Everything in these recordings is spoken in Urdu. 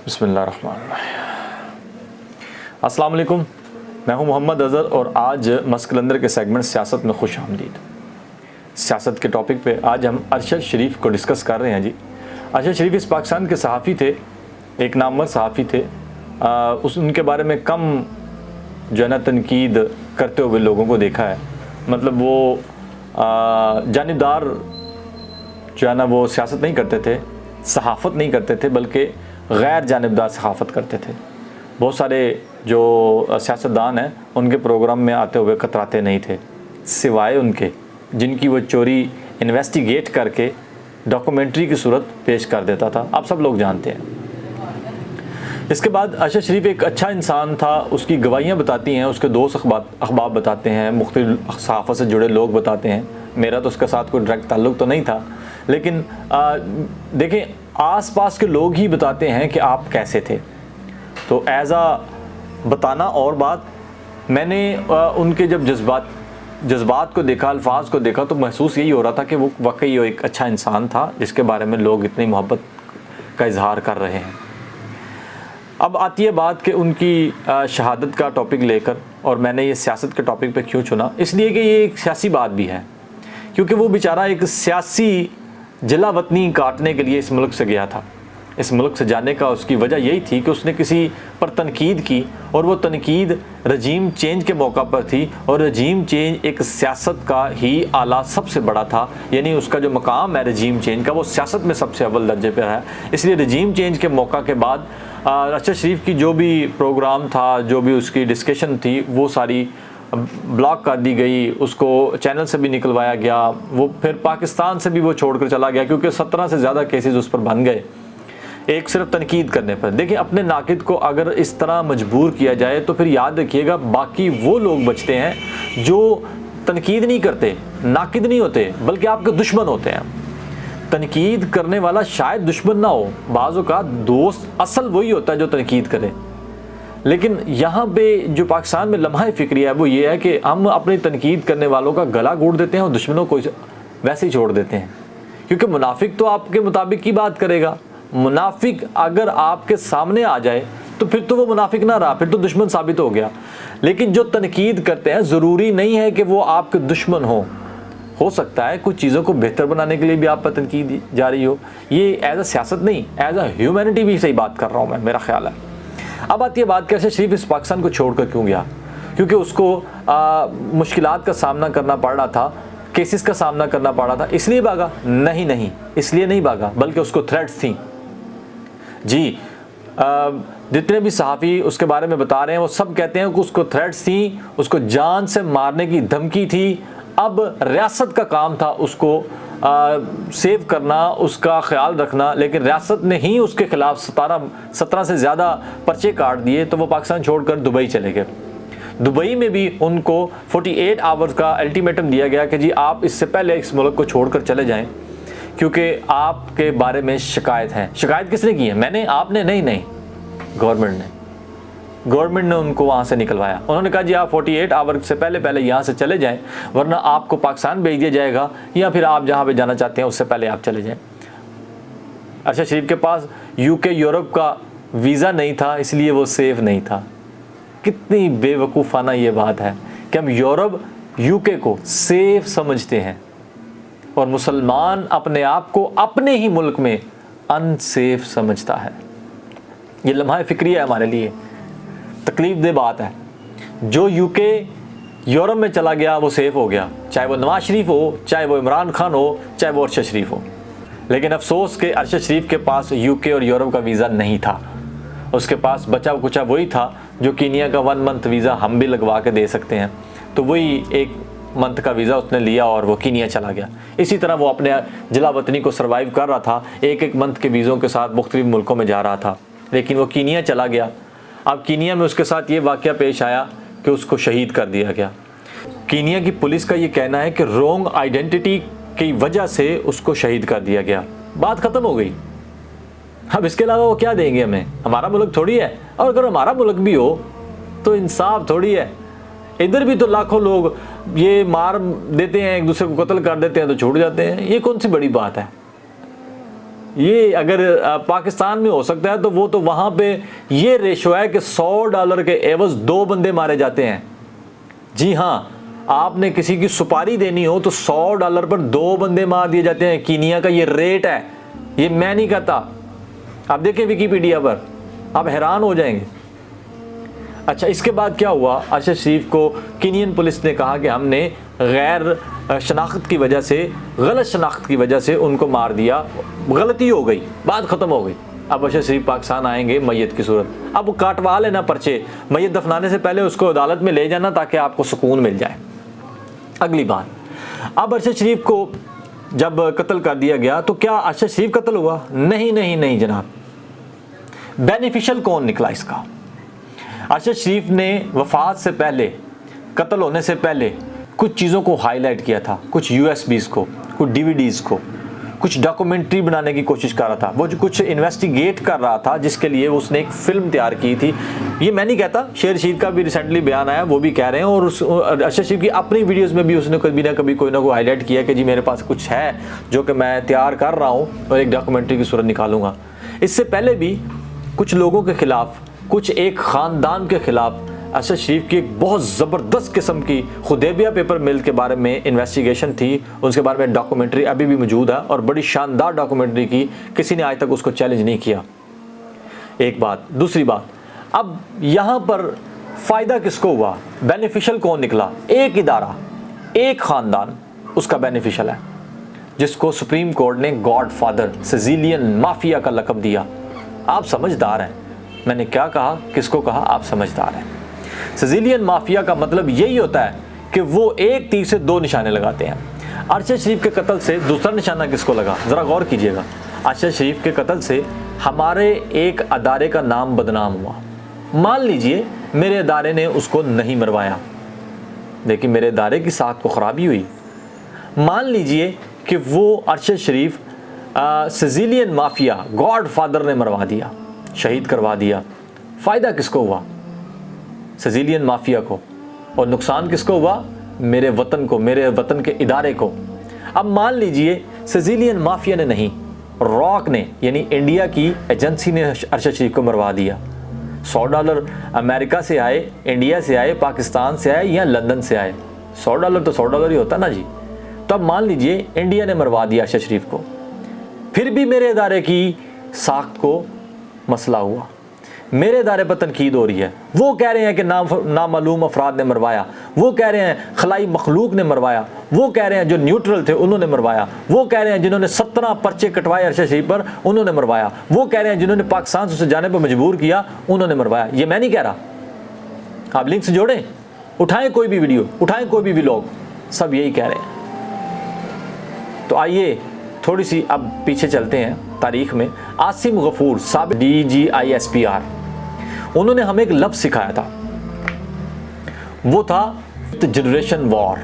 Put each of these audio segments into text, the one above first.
بسم اللہ الرحمن الرحیم۔ السلام علیکم، میں ہوں محمد اظہر اور آج مسکلندر کے سیگمنٹ سیاست میں خوش آمدید۔ سیاست کے ٹاپک پہ آج ہم ارشد شریف کو ڈسکس کر رہے ہیں جی۔ ارشد شریف اس پاکستان کے صحافی تھے، ایک نامور صحافی تھے۔ ان کے بارے میں کم جو ہے نا تنقید کرتے ہوئے لوگوں کو دیکھا ہے۔ مطلب وہ جانبدار جو ہے نا وہ سیاست نہیں کرتے تھے، صحافت نہیں کرتے تھے، بلکہ غیر جانبدار صحافت کرتے تھے۔ بہت سارے جو سیاستدان ہیں ان کے پروگرام میں آتے ہوئے کتراتے نہیں تھے، سوائے ان کے جن کی وہ چوری انویسٹیگیٹ کر کے ڈاکومنٹری کی صورت پیش کر دیتا تھا، آپ سب لوگ جانتے ہیں۔ اس کے بعد ارشد شریف ایک اچھا انسان تھا، اس کی گواہیاں بتاتی ہیں، اس کے دوست احباب بتاتے ہیں، مختلف صحافت سے جڑے لوگ بتاتے ہیں۔ میرا تو اس کے ساتھ کوئی ڈائریکٹ تعلق تو نہیں تھا، لیکن دیکھیں آس پاس کے لوگ ہی بتاتے ہیں کہ آپ کیسے تھے۔ تو بتانا اور بات، میں نے ان کے جب جذبات کو دیکھا، الفاظ کو دیکھا، تو محسوس یہی ہو رہا تھا کہ وہ واقعی ایک اچھا انسان تھا جس کے بارے میں لوگ اتنی محبت کا اظہار کر رہے ہیں۔ اب آتی ہے بات کہ ان کی شہادت کا ٹاپک لے کر، اور میں نے یہ سیاست کے ٹاپک پہ کیوں چنا، اس لیے کہ یہ ایک سیاسی بات بھی ہے، کیونکہ وہ بیچارہ ایک سیاسی جلا وطنی کاٹنے کے لیے اس ملک سے گیا تھا۔ اس ملک سے جانے کا اس کی وجہ یہی تھی کہ اس نے کسی پر تنقید کی، اور وہ تنقید رجیم چینج کے موقع پر تھی، اور رجیم چینج ایک سیاست کا ہی اعلیٰ سب سے بڑا تھا، یعنی اس کا جو مقام ہے رجیم چینج کا وہ سیاست میں سب سے اول درجے پہ ہے۔ اس لیے رجیم چینج کے موقع کے بعد ارشد شریف کی جو بھی پروگرام تھا، جو بھی اس کی ڈسکشن تھی، وہ ساری بلاک کر دی گئی، اس کو چینل سے بھی نکلوایا گیا، وہ پھر پاکستان سے بھی وہ چھوڑ کر چلا گیا، کیونکہ 17 سے زیادہ کیسز اس پر بن گئے ایک صرف تنقید کرنے پر۔ دیکھیں اپنے ناقد کو اگر اس طرح مجبور کیا جائے تو پھر یاد رکھیے گا باقی وہ لوگ بچتے ہیں جو تنقید نہیں کرتے، ناقد نہیں ہوتے، بلکہ آپ کے دشمن ہوتے ہیں۔ تنقید کرنے والا شاید دشمن نہ ہو، بعض اوقات دوست اصل وہی ہوتا ہے جو تنقید کرے، لیکن یہاں پہ جو پاکستان میں لمحہ فکری ہے وہ یہ ہے کہ ہم اپنی تنقید کرنے والوں کا گلا گھونٹ دیتے ہیں اور دشمنوں کو ویسے ہی چھوڑ دیتے ہیں، کیونکہ منافق تو آپ کے مطابق کی بات کرے گا۔ منافق اگر آپ کے سامنے آ جائے تو پھر تو وہ منافق نہ رہا، پھر تو دشمن ثابت ہو گیا۔ لیکن جو تنقید کرتے ہیں ضروری نہیں ہے کہ وہ آپ کے دشمن ہو سکتا ہے کچھ چیزوں کو بہتر بنانے کے لیے بھی آپ پر تنقید جاری ہو۔ یہ ایز اے سیاست نہیں، ایز اے ہیومینٹی بھی صحیح بات کر رہا ہوں میں، میرا خیال ہے۔ اب آتی ہے بات کہ ارشد شریف اس پاکستان کو چھوڑ کر کیوں گیا؟ کیونکہ اس کو مشکلات کا سامنا کرنا پڑ رہا تھا، کیسز کا سامنا کرنا پڑ رہا تھا، اس لیے بھاگا؟ نہیں، اس لیے نہیں بھاگا، بلکہ اس کو تھریٹس تھیں۔ جی جتنے بھی صحافی اس کے بارے میں بتا رہے ہیں وہ سب کہتے ہیں کہ اس کو تھریٹس تھیں، اس کو جان سے مارنے کی دھمکی تھی۔ اب ریاست کا کام تھا اس کو سیو کرنا، اس کا خیال رکھنا، لیکن ریاست نے ہی اس کے خلاف 17 سے زیادہ پرچے کاٹ دیے، تو وہ پاکستان چھوڑ کر دبئی چلے گئے۔ دبئی میں بھی ان کو 48 آورز کا الٹیمیٹم دیا گیا کہ جی آپ اس سے پہلے اس ملک کو چھوڑ کر چلے جائیں، کیونکہ آپ کے بارے میں شکایت ہے۔ شکایت کس نے کی ہے؟ میں نے، آپ نے؟ نہیں، گورنمنٹ نے ان کو وہاں سے نکلوایا۔ انہوں نے کہا جی آپ 48 آور سے پہلے یہاں سے چلے جائیں، ورنہ آپ کو پاکستان بھیج دیا جائے گا، یا پھر آپ جہاں پہ جانا چاہتے ہیں اس سے پہلے آپ چلے جائیں۔ ارشد شریف کے پاس UK یورپ کا ویزا نہیں تھا، اس لیے وہ سیف نہیں تھا۔ کتنی بے وقوفانہ یہ بات ہے کہ ہم یورپ UK کو سیف سمجھتے ہیں، اور مسلمان اپنے آپ کو اپنے ہی ملک میں ان سیف سمجھتا ہے۔ یہ لمحہ فکری ہے ہمارے لیے، تکلیف دہ بات ہے۔ جو UK یورپ میں چلا گیا وہ سیف ہو گیا، چاہے وہ نواز شریف ہو، چاہے وہ عمران خان ہو، چاہے وہ ارشد شریف ہو۔ لیکن افسوس کہ ارشد شریف کے پاس UK اور یورپ کا ویزا نہیں تھا، اس کے پاس بچا کچا وہی تھا جو کینیا کا 1 منتھ ویزا ہم بھی لگوا کے دے سکتے ہیں، تو وہی 1 منتھ کا ویزا اس نے لیا اور وہ کینیا چلا گیا۔ اسی طرح وہ اپنے جلا وطنی کو سروائیو کر رہا تھا، 1 منتھ کے ویزوں کے ساتھ مختلف ملکوں میں جا رہا تھا، لیکن وہ کینیا چلا گیا۔ اب کینیا میں اس کے ساتھ یہ واقعہ پیش آیا کہ اس کو شہید کر دیا گیا۔ کینیا کی پولیس کا یہ کہنا ہے کہ رونگ آئیڈینٹی کی وجہ سے اس کو شہید کر دیا گیا۔ بات ختم ہو گئی۔ اب اس کے علاوہ وہ کیا دیں گے ہمیں؟ ہمارا ملک تھوڑی ہے، اور اگر ہمارا ملک بھی ہو تو انصاف تھوڑی ہے۔ ادھر بھی تو لاکھوں لوگ یہ مار دیتے ہیں، ایک دوسرے کو قتل کر دیتے ہیں تو چھوٹ جاتے ہیں، یہ کون سی بڑی بات ہے؟ یہ اگر پاکستان میں ہو سکتا ہے تو وہ تو وہاں پہ یہ ریشو ہے کہ $100 کے عوض 2 بندے مارے جاتے ہیں. جی ہاں, آپ نے کسی کی سپاری دینی ہو تو $100 پر 2 بندے مار دیے جاتے ہیں. کینیا کا یہ ریٹ ہے, یہ میں نہیں کہتا, آپ دیکھیں ویکیپیڈیا پر, آپ حیران ہو جائیں گے. اچھا, اس کے بعد کیا ہوا؟ ارشد شریف کو کینین پولیس نے کہا کہ ہم نے غیر شناخت کی وجہ سے, غلط شناخت کی وجہ سے ان کو مار دیا, غلطی ہو گئی, بات ختم ہو گئی. اب ارشد شریف پاکستان آئیں گے میت کی صورت, اب کاٹوا لینا پرچے, میت دفنانے سے پہلے اس کو عدالت میں لے جانا تاکہ آپ کو سکون مل جائے. اگلی بات, اب ارشد شریف کو جب قتل کر دیا گیا تو کیا ارشد شریف قتل ہوا؟ نہیں نہیں نہیں جناب. بینیفیشل کون نکلا اس کا؟ ارشد شریف نے وفات سے پہلے, قتل ہونے سے پہلے کچھ چیزوں کو ہائی لائٹ کیا تھا, کچھ USBs کو, کچھ DVDs کو, کچھ ڈاکومنٹری بنانے کی کوشش کر رہا تھا. وہ جو کچھ انویسٹیگیٹ کر رہا تھا جس کے لیے اس نے ایک فلم تیار کی تھی. یہ میں نہیں کہتا, شیر رشید کا بھی ریسنٹلی بیان آیا, وہ بھی کہہ رہے ہیں, اور ارشد شریف کی اپنی ویڈیوز میں بھی اس نے کبھی نہ کبھی کوئی نہ کوئی ہائی لائٹ کیا کہ جی میرے پاس کچھ ہے جو کہ میں تیار کر رہا ہوں اور ایک ڈاکومنٹری کی صورت نکالوں گا. اس سے پہلے بھی کچھ لوگوں کے خلاف, کچھ ایک خاندان کے خلاف ارشد شریف کی ایک بہت زبردست قسم کی حدیبیہ پیپر مل کے بارے میں انویسٹیگیشن تھی. اس کے بارے میں ڈاکومنٹری ابھی بھی موجود ہے اور بڑی شاندار ڈاکومنٹری کی, کسی نے آج تک اس کو چیلنج نہیں کیا. ایک بات. دوسری بات, اب یہاں پر فائدہ کس کو ہوا؟ بینیفیشل کون نکلا؟ ایک ادارہ, ایک خاندان اس کا بینیفیشل ہے, جس کو سپریم کورٹ نے گاڈ فادر, سیزیلین مافیا کا لقب دیا. آپ سمجھدار ہیں, میں نے کیا کہا, کس کو کہا, آپ سمجھدار ہیں. سیزیلین مافیا کا مطلب یہی ہوتا ہے کہ وہ ایک تیر سے 2 نشانے لگاتے ہیں. ارشد شریف کے قتل سے دوسرا نشانہ کس کو لگا؟ ذرا غور کیجئے گا. ارشد شریف کے قتل سے ہمارے ایک ادارے کا نام بدنام ہوا. مان لیجئے میرے ادارے نے اس کو نہیں مروایا, لیکن میرے ادارے کی ساکھ کو خرابی ہوئی. مان لیجئے کہ وہ ارشد شریف سیزیلین مافیا گاڈ فادر نے مروا دیا, شہید کروا دیا. فائدہ کس کو ہوا؟ سیزیلین مافیا کو. اور نقصان کس کو ہوا؟ میرے وطن کو, میرے وطن کے ادارے کو. اب مان لیجئے سیزیلین مافیا نے نہیں, راک نے, یعنی انڈیا کی ایجنسی نے ارشد شریف کو مروا دیا. $100 امریکہ سے آئے, انڈیا سے آئے, پاکستان سے آئے یا لندن سے آئے, $100 تو $100 ہی ہوتا نا جی. تو اب مان لیجئے انڈیا نے مروا دیا ارشد شریف کو, پھر بھی میرے ادارے کی ساخت کو مسئلہ ہوا, میرے ادارے پر تنقید ہو رہی ہے. وہ کہہ رہے ہیں کہ نامعلوم افراد نے مروایا, وہ کہہ رہے ہیں خلائی مخلوق نے مروایا, وہ کہہ رہے ہیں جو نیوٹرل تھے انہوں نے مروایا, وہ کہہ رہے ہیں جنہوں نے 17 پرچے کٹوائے ارشد شریف پر انہوں نے مروایا, وہ کہہ رہے ہیں جنہوں نے پاکستان سے جانے پر مجبور کیا انہوں نے مروایا. یہ میں نہیں کہہ رہا, آپ لنکس جوڑیں, اٹھائیں کوئی بھی ویڈیو, اٹھائیں کوئی بھی ولاگ, سب یہی کہہ رہے ہیں. تو آئیے تھوڑی سی اب پیچھے چلتے ہیں تاریخ میں. عاصم غفور سابق DGISPR, انہوں نے ہمیں ایک لفظ سکھایا تھا, وہ تھا جنریشن وار.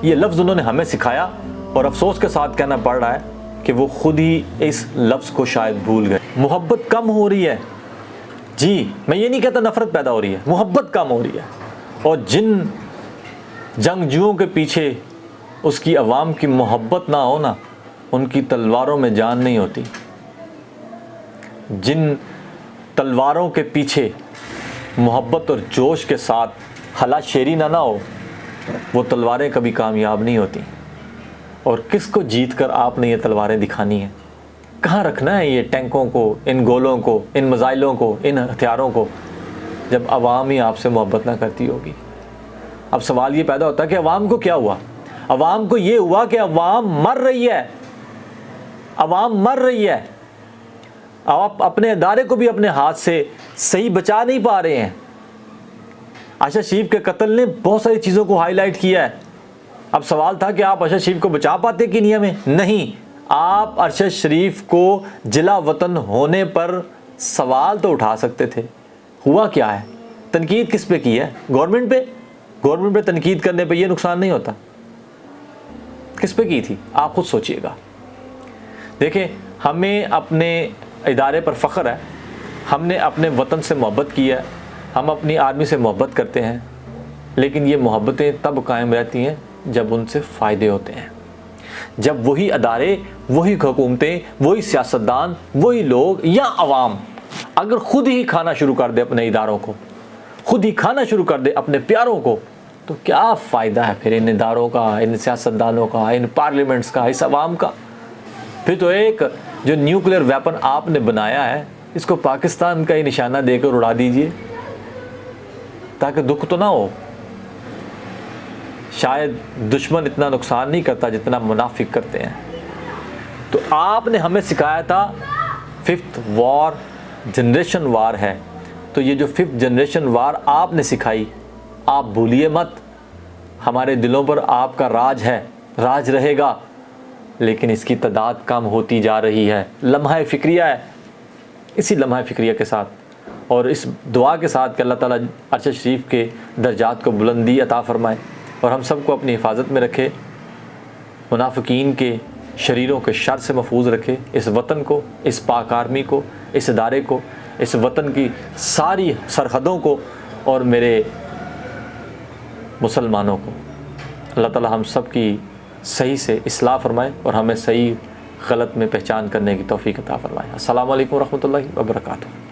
یہ لفظ انہوں نے ہمیں سکھایا اور افسوس کے ساتھ کہنا پڑ رہا ہے کہ وہ خود ہی اس لفظ کو شاید بھول گئے. محبت کم ہو رہی ہے جی, میں یہ نہیں کہتا نفرت پیدا ہو رہی ہے, محبت کم ہو رہی ہے. اور جن جنگجوؤں کے پیچھے اس کی عوام کی محبت نہ ہو نا, ان کی تلواروں میں جان نہیں ہوتی. جن تلواروں کے پیچھے محبت اور جوش کے ساتھ حلا شیری نہ ہو, وہ تلواریں کبھی کامیاب نہیں ہوتی. اور کس کو جیت کر آپ نے یہ تلواریں دکھانی ہیں؟ کہاں رکھنا ہے یہ ٹینکوں کو, ان گولوں کو, ان میزائلوں کو, ان ہتھیاروں کو, جب عوام ہی آپ سے محبت نہ کرتی ہوگی؟ اب سوال یہ پیدا ہوتا ہے کہ عوام کو کیا ہوا؟ عوام کو یہ ہوا کہ عوام مر رہی ہے, عوام مر رہی ہے. آپ اپنے ادارے کو بھی اپنے ہاتھ سے صحیح بچا نہیں پا رہے ہیں. ارشد شریف کے قتل نے بہت ساری چیزوں کو ہائی لائٹ کیا ہے. اب سوال تھا کہ آپ ارشد شریف کو بچا پاتے کینیا میں؟ نہیں, آپ ارشد شریف کو جلا وطن ہونے پر سوال تو اٹھا سکتے تھے. ہوا کیا ہے؟ تنقید کس پہ کی ہے؟ گورنمنٹ پہ. گورنمنٹ پہ تنقید کرنے پہ یہ نقصان نہیں ہوتا. کس پہ کی تھی آپ خود سوچئے گا. دیکھیں, ہمیں اپنے ادارے پر فخر ہے, ہم نے اپنے وطن سے محبت کی ہے, ہم اپنی آرمی سے محبت کرتے ہیں, لیکن یہ محبتیں تب قائم رہتی ہیں جب ان سے فائدے ہوتے ہیں. جب وہی ادارے، وہی حکومتیں، وہی سیاستدان، وہی لوگ یا عوام اگر خود ہی کھانا شروع کر دے اپنے اداروں کو، خود ہی کھانا شروع کر دے اپنے پیاروں کو، تو کیا فائدہ ہے پھر ان اداروں کا، ان سیاستدانوں کا، ان پارلیمنٹس کا، اس عوام کا؟ پھر تو ایک جو نیوکلیر ویپن آپ نے بنایا ہے اس کو پاکستان کا ہی نشانہ دے کر اڑا دیجئے تاکہ دکھ تو نہ ہو۔ شاید دشمن اتنا نقصان نہیں کرتا جتنا منافق کرتے ہیں۔ تو آپ نے ہمیں سکھایا تھا 5th وار جنریشن وار ہے، تو یہ جو 5th جنریشن وار آپ نے سکھائی، آپ بھولیے مت، ہمارے دلوں پر آپ کا راج ہے، راج رہے گا، لیکن اس کی تعداد کم ہوتی جا رہی ہے۔ لمحہ فکریہ ہے، اسی لمحہ فکریہ کے ساتھ اور اس دعا کے ساتھ کہ اللہ تعالیٰ عرش شریف کے درجات کو بلندی عطا فرمائے اور ہم سب کو اپنی حفاظت میں رکھے، منافقین کے شریروں کے شر سے محفوظ رکھے، اس وطن کو، اس پاک آرمی کو، اس ادارے کو، اس وطن کی ساری سرحدوں کو اور میرے مسلمانوں کو۔ اللہ تعالیٰ ہم سب کی صحیح سے اصلاح فرمائے اور ہمیں صحیح غلط میں پہچان کرنے کی توفیق عطا فرمائے۔ السلام علیکم ورحمۃ اللہ وبرکاتہ۔